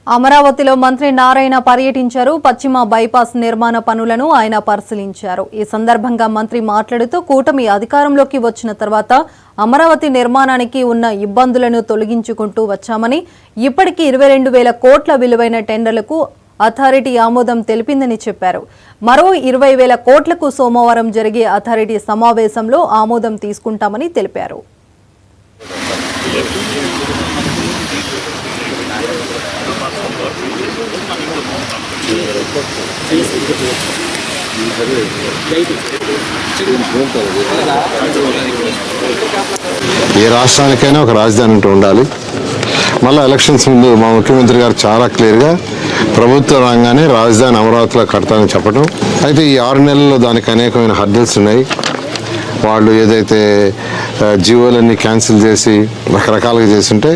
అమరావతిలో మంత్రి నారాయణ పర్యటించారు. పశ్చిమ బైపాస్ నిర్మాణ పనులను ఆయన పరిశీలించారు. ఈ సందర్భంగా మంత్రి మాట్లాడుతూ కూటమి అధికారంలోకి వచ్చిన తర్వాత అమరావతి నిర్మాణానికి ఉన్న ఇబ్బందులను తొలగించుకుంటూ వచ్చామని, ఇప్పటికీ 22,000 కోట్ల విలువైన టెండర్లకు అథారిటీ ఆమోదం తెలిపిందని చెప్పారు. మరో 20,000 కోట్లకు సోమవారం జరిగే అథారిటీ సమావేశంలో ఆమోదం తీసుకుంటామని తెలిపారు. ఏ రాష్ట్రానికైనా ఒక రాజధాని అంటూ ఉండాలి. మళ్ళీ ఎలక్షన్స్ ముందు మా ముఖ్యమంత్రి గారు చాలా క్లియర్గా ప్రభుత్వ రంగానే రాజధాని అమరావతిలో కడతానని చెప్పడం. అయితే ఈ 6 నెలల్లో దానికి అనేకమైన హర్డల్స్ ఉన్నాయి. వాళ్ళు ఏదైతే జీవోలన్నీ క్యాన్సిల్ చేసి రకరకాలుగా చేస్తుంటే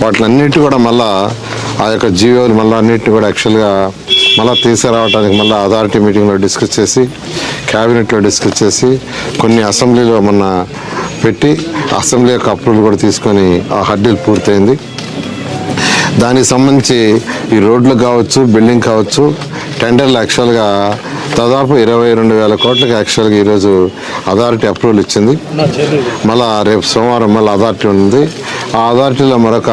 వాటిలన్నిటి కూడా మళ్ళీ ఆ యొక్క జీవోలు మళ్ళీ అన్నింటినీ కూడా యాక్చువల్గా మళ్ళీ తీసుకురావడానికి మళ్ళీ అథారిటీ మీటింగ్లో డిస్కస్ చేసి, క్యాబినెట్లో డిస్కస్ చేసి, కొన్ని అసెంబ్లీలో మొన్న పెట్టి అసెంబ్లీ యొక్క అప్రూవల్ కూడా తీసుకొని ఆ హర్డీలు పూర్తయింది. దానికి సంబంధించి ఈ రోడ్లు కావచ్చు, బిల్డింగ్ కావచ్చు, టెండర్లు యాక్చువల్గా దాదాపు 22,000 కోట్లకి యాక్చువల్గా ఈరోజు అథారిటీ అప్రూవల్ ఇచ్చింది. మళ్ళీ రేపు సోమవారం మళ్ళీ అథారిటీ ఉంది. ఆ అథారిటీలో మరొక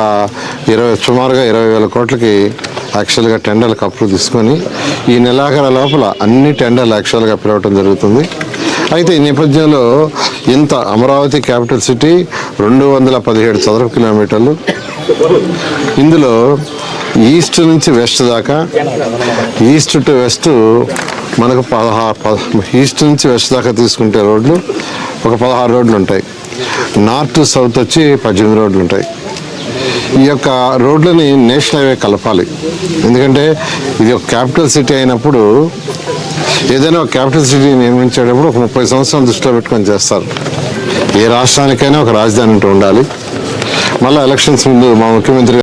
సుమారుగా 20,000 కోట్లకి యాక్చువల్గా టెండర్లకు అప్రూవ్ తీసుకొని ఈ నెలాఖరు లోపల అన్ని టెండర్లు యాక్చువల్గా పిలవటం జరుగుతుంది. అయితే ఈ నేపథ్యంలో ఇంత అమరావతి క్యాపిటల్ సిటీ 217 చదరపు కిలోమీటర్లు. ఇందులో ఈస్ట్ నుంచి వెస్ట్ దాకా, ఈస్ట్ టు వెస్ట్ మనకు ఈస్ట్ నుంచి వెస్ట్ దాకా తీసుకుంటే రోడ్లు ఒక 16 రోడ్లు ఉంటాయి. నార్త్ టు సౌత్ వచ్చి 18 రోడ్లు ఉంటాయి. ఈ యొక్క రోడ్లని నేషనల్ హైవే కలపాలి. ఎందుకంటే ఇది ఒక క్యాపిటల్ సిటీ అయినప్పుడు ఏదైనా ఒక క్యాపిటల్ సిటీ నిర్మించేటప్పుడు ఒక 30 సంవత్సరాలు దృష్టిలో పెట్టుకొని చేస్తారు. ఏ రాష్ట్రానికైనా ఒక రాజధాని అంటూ ఉండాలి. మళ్ళీ ఎలక్షన్స్ ముందు మా ముఖ్యమంత్రి